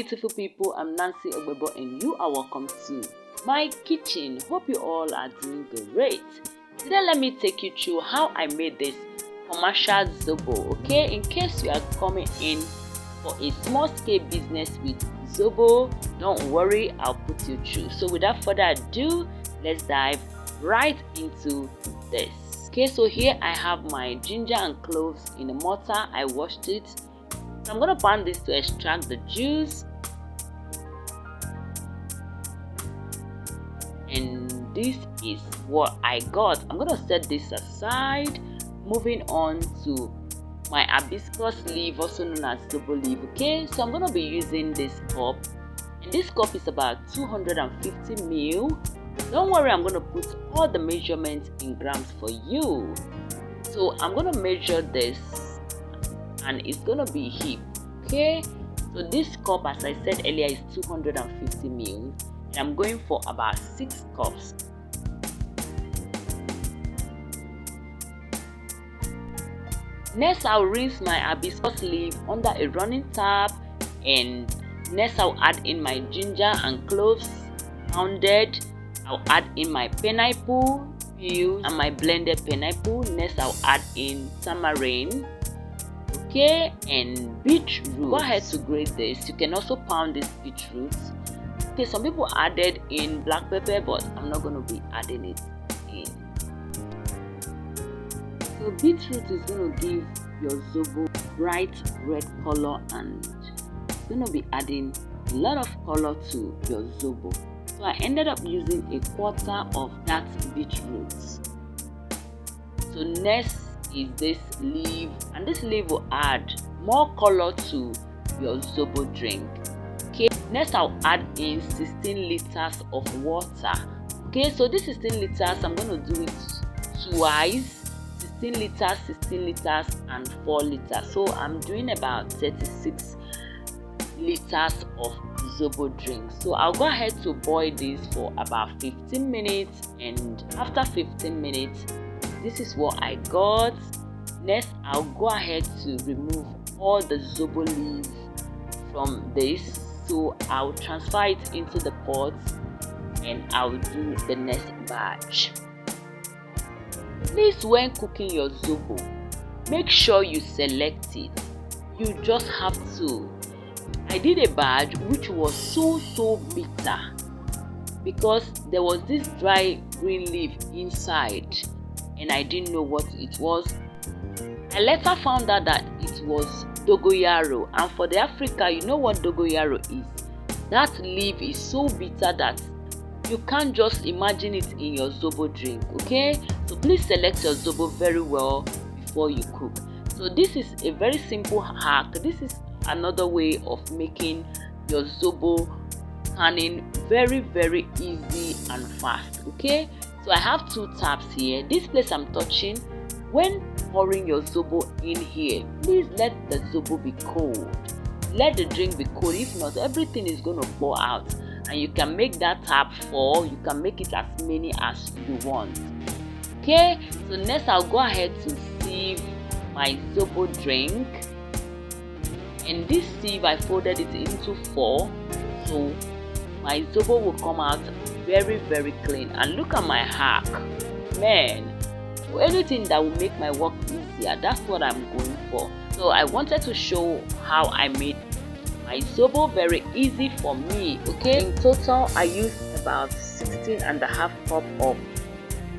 beautiful people, I'm Nancy Ogbebo and you are welcome to my kitchen. Hope you all are doing great. Today let me take you through how I made this commercial Zobo, okay? In case you are coming in for a small scale business with Zobo, don't worry, I'll put you through. So without further ado, let's dive right into this. Okay, so here I have my ginger and cloves in a mortar. I washed it. So I'm going to pound this to extract the juice. And this is what I got. I'm going to set this aside. Moving on to my hibiscus leaf, also known as Zobo leaf. Okay, so I'm going to be using this cup. And this cup is about 250 ml. Don't worry, I'm going to put all the measurements in grams for you. So I'm going to measure this and it's going to be heap. Okay, so this cup, as I said earlier, is 250 ml and I'm going for about 6 cups. Next, I'll rinse my hibiscus leaf under a running tap, and next I'll add in my ginger and cloves pounded. I'll add in my pineapple peel and my blended pineapple. Next, I'll add in tamarind, okay, and beetroot. Go ahead to grate this. You can also pound this beetroot. Okay, some people added in black pepper, but I'm not going to be adding it in. So beetroot is going to give your Zobo bright red color and it's going to be adding a lot of color to your Zobo. So I ended up using a quarter of that beetroot. So next is this leaf, and this leaf will add more color to your Zobo drink. Okay, next I'll add in 16 liters of water. Okay, so this 16 liters, I'm going to do it twice. 16 liters and 4 liters. So I'm doing about 36 liters of Zobo drink. So I'll go ahead to boil this for about 15 minutes, and after 15 minutes, this is what I got. Next, I'll go ahead to remove all the Zobo leaf from this. So I'll transfer it into the pot and I'll do the next batch. Please, when cooking your Zobo, make sure you select it. You just have to. I did a batch which was so bitter because there was this dry green leaf inside and I didn't know what it was. I later found out that it was dogoyaro, and for the Africa, you know what dogoyaro is. That leaf is so bitter that you can't just imagine it in your Zobo drink. Okay, so please select your Zobo very well before you cook. So this is a very simple hack. This is another way of making your Zobo canning very easy and fast. Okay, so I have 2 taps here. This place I'm touching. When pouring your Zobo in here, please let the Zobo be cold. Let the drink be cold. If not, everything is going to pour out. And you can make that tap 4. You can make it as many as you want. Okay, so next I'll go ahead to sieve my Zobo drink. And this sieve, I folded it into 4. So my Zobo will come out very clean. And look at my hack. Man, anything that will make my work easier, that's what I'm going for. So I wanted to show how I made my Zobo very easy for me. Okay, in total I used about 16.5 cup of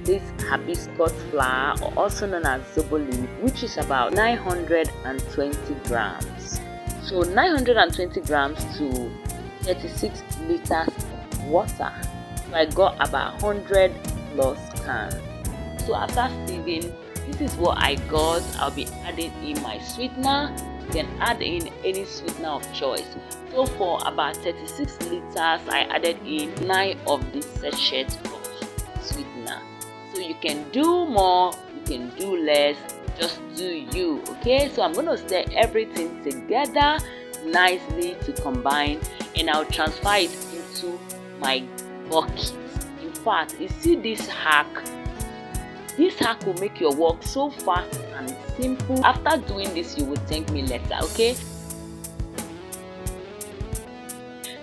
this hibiscus flower, or also known as Zobo leaf, which is about 920 grams. So 920 grams to 36 liters of water. So I got about 100 plus cans. So after sieving, this is what I got. I'll be adding in my sweetener. You can add in any sweetener of choice. So for about 36 liters, I added in 9 of this sachet of sweetener. So you can do more, you can do less, just do you. Okay, so I'm going to stir everything together nicely to combine, and I'll transfer it into my bucket. In fact, you see this hack? This hack will make your work so fast and simple. After doing this, you will thank me later. Okay,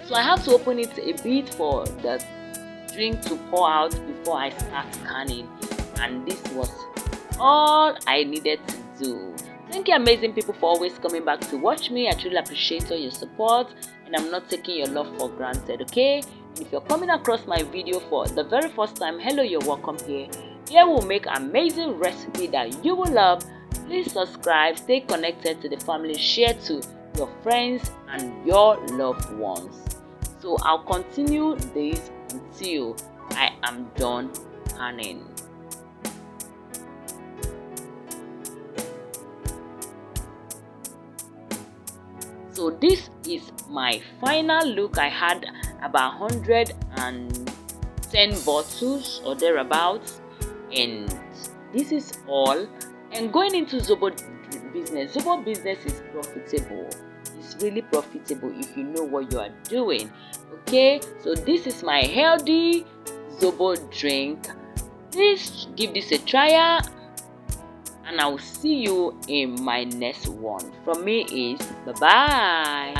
So I have to open it a bit for the drink to pour out before I start scanning, and this was all I needed to do. Thank you amazing people for always coming back to watch me. I truly appreciate all your support, and I'm not taking your love for granted, okay? And if you're coming across my video for the very first time, hello, you're welcome here. Here we'll make amazing recipe that you will love. Please subscribe, stay connected to the family, share to your friends and your loved ones. So I'll continue this until I am done panning. So this is my final look. I had about 110 bottles or thereabouts, and this is all. And going into Zobo business is profitable. It's really profitable if you know what you are doing. Okay, so this is my healthy Zobo drink. Please give this a try, and I'll see you in my next one. From me is bye bye.